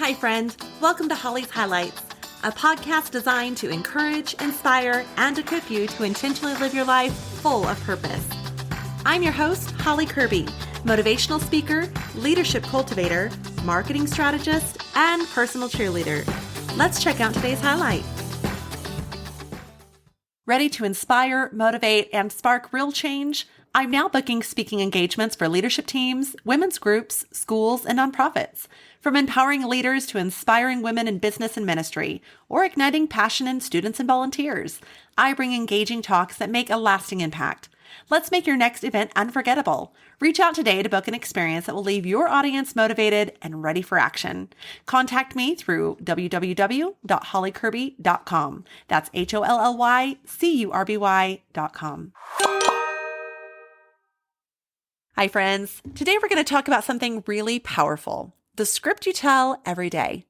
Hi, friend. Welcome to Holly's Highlights, a podcast designed to encourage, inspire, and equip you to intentionally live your life full of purpose. I'm your host, Holly Curby, motivational speaker, leadership cultivator, marketing strategist, and personal cheerleader. Let's check out today's highlight. Ready to inspire, motivate, and spark real change? I'm now booking speaking engagements for leadership teams, women's groups, schools, and nonprofits. From empowering leaders to inspiring women in business and ministry, or igniting passion in students and volunteers, I bring engaging talks that make a lasting impact. Let's make your next event unforgettable. Reach out today to book an experience that will leave your audience motivated and ready for action. Contact me through www.hollycurby.com. That's HOLLYCURBY.com. Hi, friends. Today we're going to talk about something really powerful. The script you tell every day.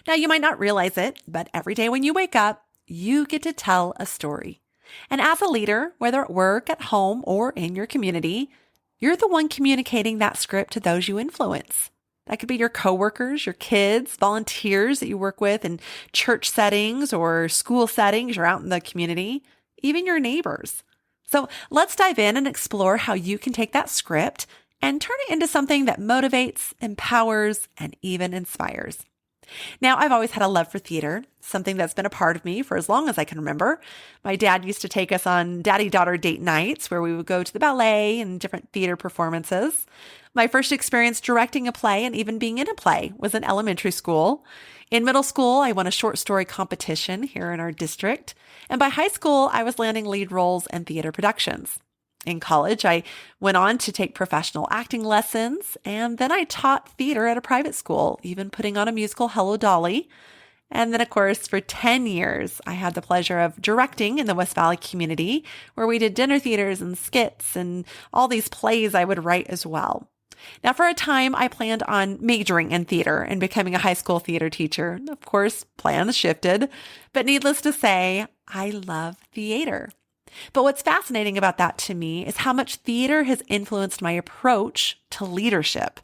Now, you might not realize it, but every day when you wake up, you get to tell a story. And as a leader, whether at work, at home, or in your community, you're the one communicating that script to those you influence. That could be your coworkers, your kids, volunteers that you work with in church settings or school settings or out in the community, even your neighbors. So let's dive in and explore how you can take that script and turn it into something that motivates, empowers, and even inspires. Now, I've always had a love for theater, something that's been a part of me for as long as I can remember. My dad used to take us on daddy-daughter date nights where we would go to the ballet and different theater performances. My first experience directing a play and even being in a play was in elementary school. In middle school, I won a short story competition here in our district. And by high school, I was landing lead roles in theater productions. In college, I went on to take professional acting lessons, and then I taught theater at a private school, even putting on a musical, Hello, Dolly. And then, of course, for 10 years, I had the pleasure of directing in the West Valley community, where we did dinner theaters and skits and all these plays I would write as well. Now, for a time, I planned on majoring in theater and becoming a high school theater teacher. Of course, plans shifted, but needless to say, I love theater. But what's fascinating about that to me is how much theater has influenced my approach to leadership.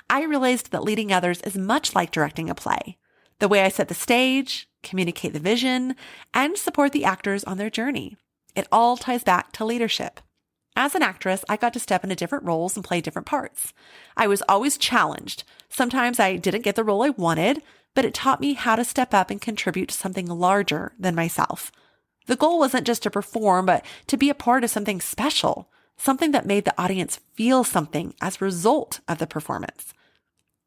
I realized that leading others is much like directing a play. The way I set the stage, communicate the vision, and support the actors on their journey. It all ties back to leadership. As an actress, I got to step into different roles and play different parts. I was always challenged. Sometimes I didn't get the role I wanted, but it taught me how to step up and contribute to something larger than myself. The goal wasn't just to perform, but to be a part of something special, something that made the audience feel something as a result of the performance.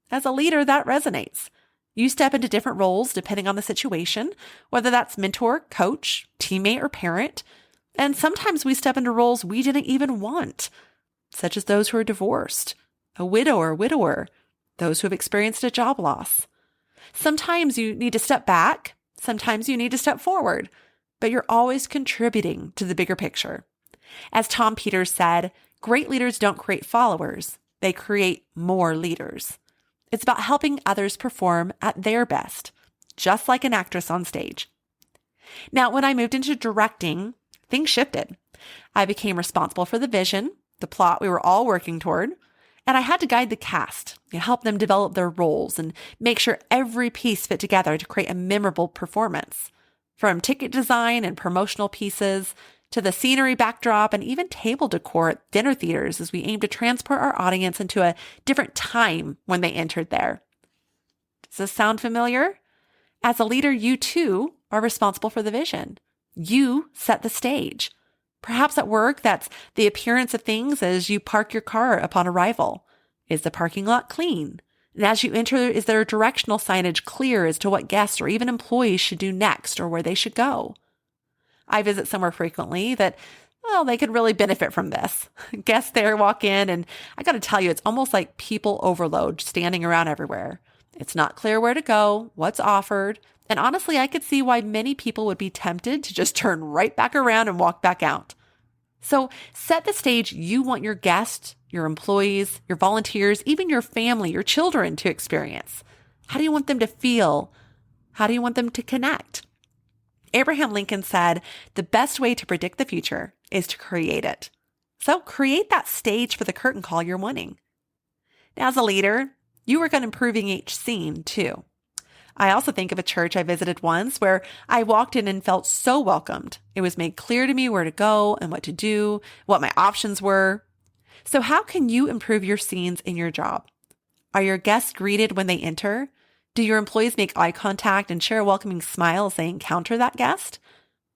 As a leader, that resonates. You step into different roles depending on the situation, whether that's mentor, coach, teammate, or parent. And sometimes we step into roles we didn't even want, such as those who are divorced, a widow or widower, those who have experienced a job loss. Sometimes you need to step back. Sometimes you need to step forward. But you're always contributing to the bigger picture. As Tom Peters said, great leaders don't create followers, they create more leaders. It's about helping others perform at their best, just like an actress on stage. Now, when I moved into directing, things shifted. I became responsible for the vision, the plot we were all working toward, and I had to guide the cast, help them develop their roles and make sure every piece fit together to create a memorable performance. From ticket design and promotional pieces to the scenery backdrop and even table decor at dinner theaters as we aim to transport our audience into a different time when they entered there. Does this sound familiar? As a leader, you too are responsible for the vision. You set the stage. Perhaps at work, that's the appearance of things as you park your car upon arrival. Is the parking lot clean? And as you enter, is there directional signage clear as to what guests or even employees should do next or where they should go? I visit somewhere frequently that, well, they could really benefit from this. Guests there walk in, and I got to tell you, it's almost like people overload standing around everywhere. It's not clear where to go, what's offered, and honestly, I could see why many people would be tempted to just turn right back around and walk back out. So set the stage you want your guests, your employees, your volunteers, even your family, your children to experience. How do you want them to feel? How do you want them to connect? Abraham Lincoln said, the best way to predict the future is to create it. So create that stage for the curtain call you're wanting. Now, as a leader, you work on improving each scene too. I also think of a church I visited once where I walked in and felt so welcomed. It was made clear to me where to go and what to do, what my options were. So how can you improve your scenes in your job? Are your guests greeted when they enter? Do your employees make eye contact and share a welcoming smile as they encounter that guest?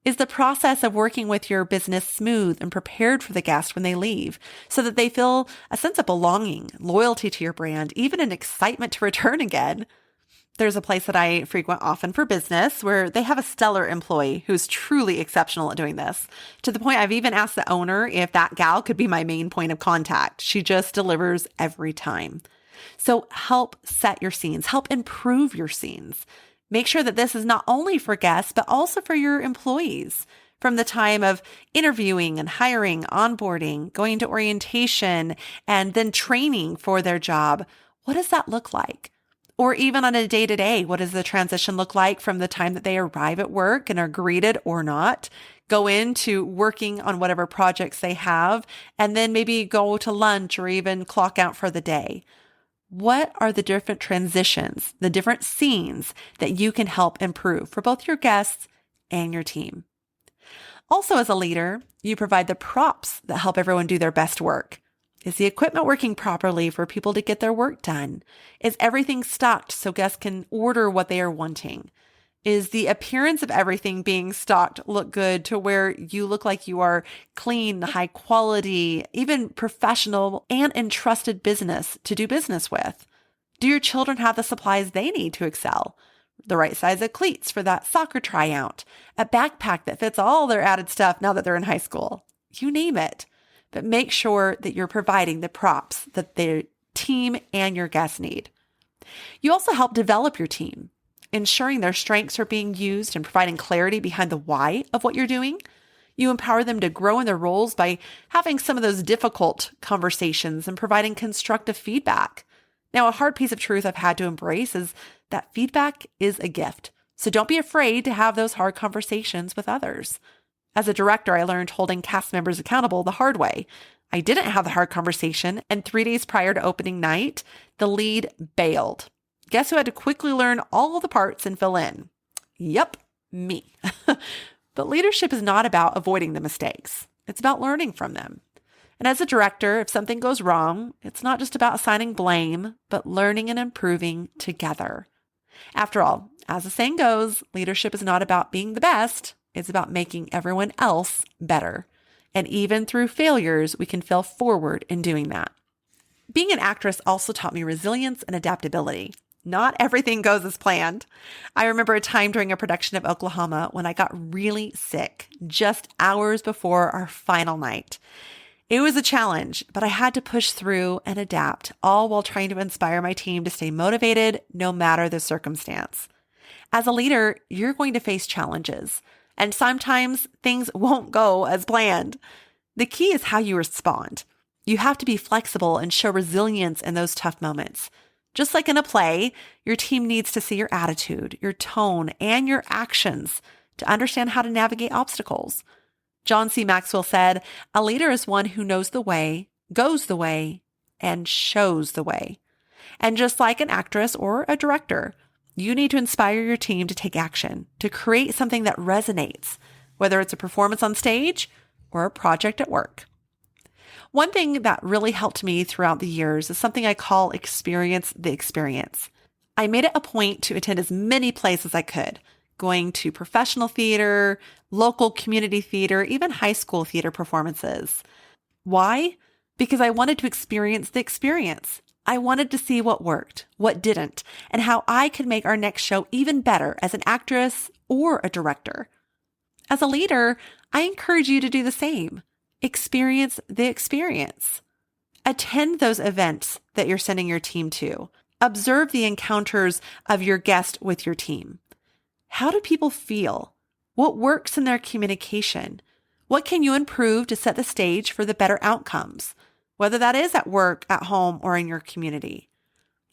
Is the process of working with your business smooth and prepared for the guest when they leave so that they feel a sense of belonging, loyalty to your brand, even an excitement to return again? There's a place that I frequent often for business where they have a stellar employee who's truly exceptional at doing this, to the point I've even asked the owner if that gal could be my main point of contact. She just delivers every time. So help set your scenes, help improve your scenes. Make sure that this is not only for guests, but also for your employees. From the time of interviewing and hiring, onboarding, going to orientation, and then training for their job, what does that look like? Or even on a day-to-day, what does the transition look like from the time that they arrive at work and are greeted or not, go into working on whatever projects they have, and then maybe go to lunch or even clock out for the day? What are the different transitions, the different scenes that you can help improve for both your guests and your team? Also, as a leader, you provide the props that help everyone do their best work. Is the equipment working properly for people to get their work done? Is everything stocked so guests can order what they are wanting? Is the appearance of everything being stocked look good to where you look like you are clean, high quality, even professional and entrusted business to do business with? Do your children have the supplies they need to excel? The right size of cleats for that soccer tryout, a backpack that fits all their added stuff now that they're in high school. You name it. But make sure that you're providing the props that their team and your guests need. You also help develop your team, ensuring their strengths are being used and providing clarity behind the why of what you're doing. You empower them to grow in their roles by having some of those difficult conversations and providing constructive feedback. Now, a hard piece of truth I've had to embrace is that feedback is a gift. So don't be afraid to have those hard conversations with others. As a director, I learned holding cast members accountable the hard way. I didn't have the hard conversation, and 3 days prior to opening night, the lead bailed. Guess who had to quickly learn all the parts and fill in? Yep, me. But leadership is not about avoiding the mistakes. It's about learning from them. And as a director, if something goes wrong, it's not just about assigning blame, but learning and improving together. After all, as the saying goes, leadership is not about being the best. It's about making everyone else better. And even through failures, we can fail forward in doing that. Being an actress also taught me resilience and adaptability. Not everything goes as planned. I remember a time during a production of Oklahoma when I got really sick just hours before our final night. It was a challenge, but I had to push through and adapt, all while trying to inspire my team to stay motivated no matter the circumstance. As a leader, you're going to face challenges. And sometimes things won't go as planned. The key is how you respond. You have to be flexible and show resilience in those tough moments. Just like in a play, your team needs to see your attitude, your tone, and your actions to understand how to navigate obstacles. John C. Maxwell said, "A leader is one who knows the way, goes the way, and shows the way." And just like an actress or a director, you need to inspire your team to take action, to create something that resonates, whether it's a performance on stage or a project at work. One thing that really helped me throughout the years is something I call experience the experience. I made it a point to attend as many plays as I could, going to professional theater, local community theater, even high school theater performances. Why? Because I wanted to experience the experience. I wanted to see what worked, what didn't, and how I could make our next show even better as an actress or a director. As a leader, I encourage you to do the same. Experience the experience. Attend those events that you're sending your team to. Observe the encounters of your guest with your team. How do people feel? What works in their communication? What can you improve to set the stage for the better outcomes? Whether that is at work, at home, or in your community.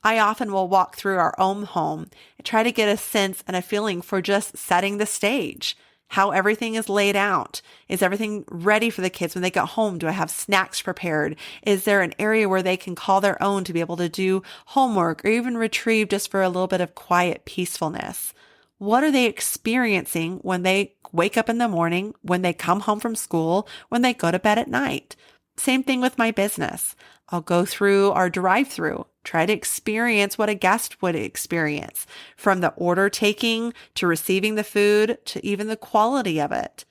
I often will walk through our own home and try to get a sense and a feeling for just setting the stage. how everything is laid out. Is everything ready for the kids when they get home? Do I have snacks prepared? Is there an area where they can call their own to be able to do homework or even retrieve just for a little bit of quiet peacefulness? What are they experiencing when they wake up in the morning, when they come home from school, when they go to bed at night? Same thing with my business. I'll go through our drive-through, try to experience what a guest would experience, from the order taking to receiving the food to even the quality of it.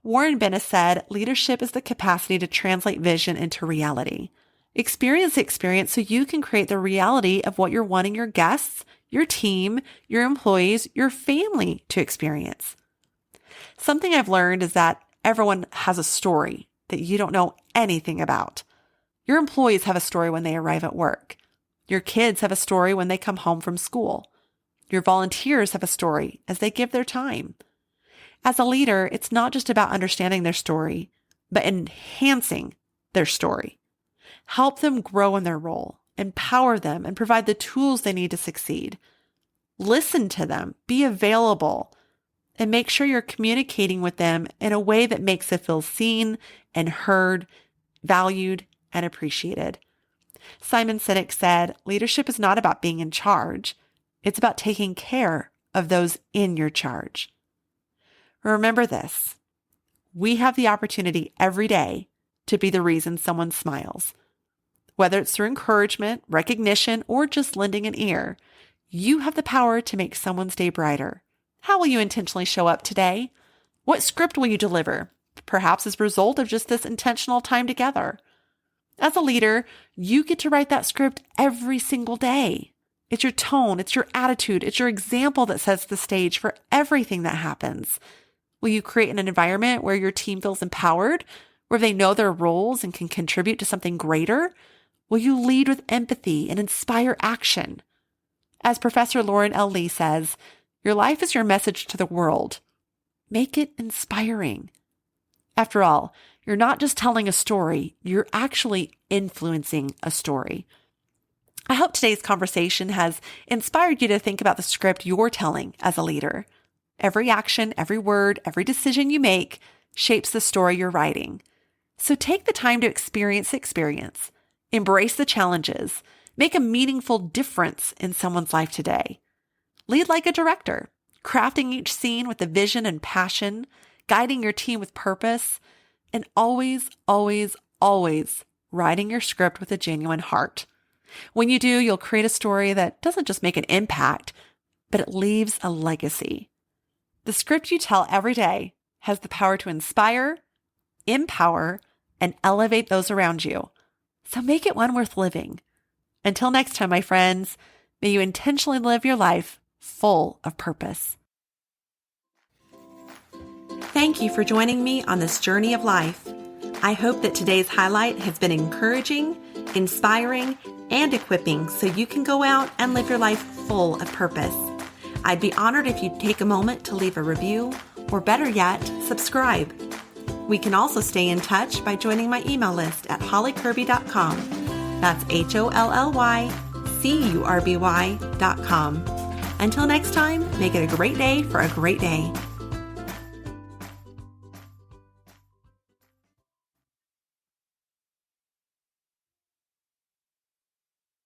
Warren Bennis said, leadership is the capacity to translate vision into reality. Experience the experience so you can create the reality of what you're wanting your guests, your team, your employees, your family to experience. Something I've learned is that everyone has a story that you don't know anything about. Your employees have a story when they arrive at work. Your kids have a story when they come home from school. Your volunteers have a story as they give their time. As a leader, it's not just about understanding their story, but enhancing their story. Help them grow in their role, empower them, and provide the tools they need to succeed. Listen to them, be available, and make sure you're communicating with them in a way that makes them feel seen and heard, valued, and appreciated. Simon Sinek said, leadership is not about being in charge. It's about taking care of those in your charge. Remember this. We have the opportunity every day to be the reason someone smiles. Whether it's through encouragement, recognition, or just lending an ear, you have the power to make someone's day brighter. How will you intentionally show up today? What script will you deliver? Perhaps as a result of just this intentional time together. As a leader, you get to write that script every single day. It's your tone, it's your attitude, it's your example that sets the stage for everything that happens. Will you create an environment where your team feels empowered, where they know their roles and can contribute to something greater? Will you lead with empathy and inspire action? As Professor Lauren L. Lee says, your life is your message to the world. Make it inspiring. After all, you're not just telling a story, you're actually influencing a story. I hope today's conversation has inspired you to think about the script you're telling as a leader. Every action, every word, every decision you make shapes the story you're writing. So take the time to experience the experience, embrace the challenges, make a meaningful difference in someone's life today. Lead like a director, crafting each scene with a vision and passion, guiding your team with purpose, and always, always, always writing your script with a genuine heart. When you do, you'll create a story that doesn't just make an impact, but it leaves a legacy. The script you tell every day has the power to inspire, empower, and elevate those around you. So make it one worth living. Until next time, my friends, may you intentionally live your life full of purpose. Thank you for joining me on this journey of life. I hope that today's highlight has been encouraging, inspiring, and equipping so you can go out and live your life full of purpose. I'd be honored if you'd take a moment to leave a review, or better yet, subscribe. We can also stay in touch by joining my email list at hollycurby.com. That's HOLLYCURBY.com. Until next time, make it a great day for a great day.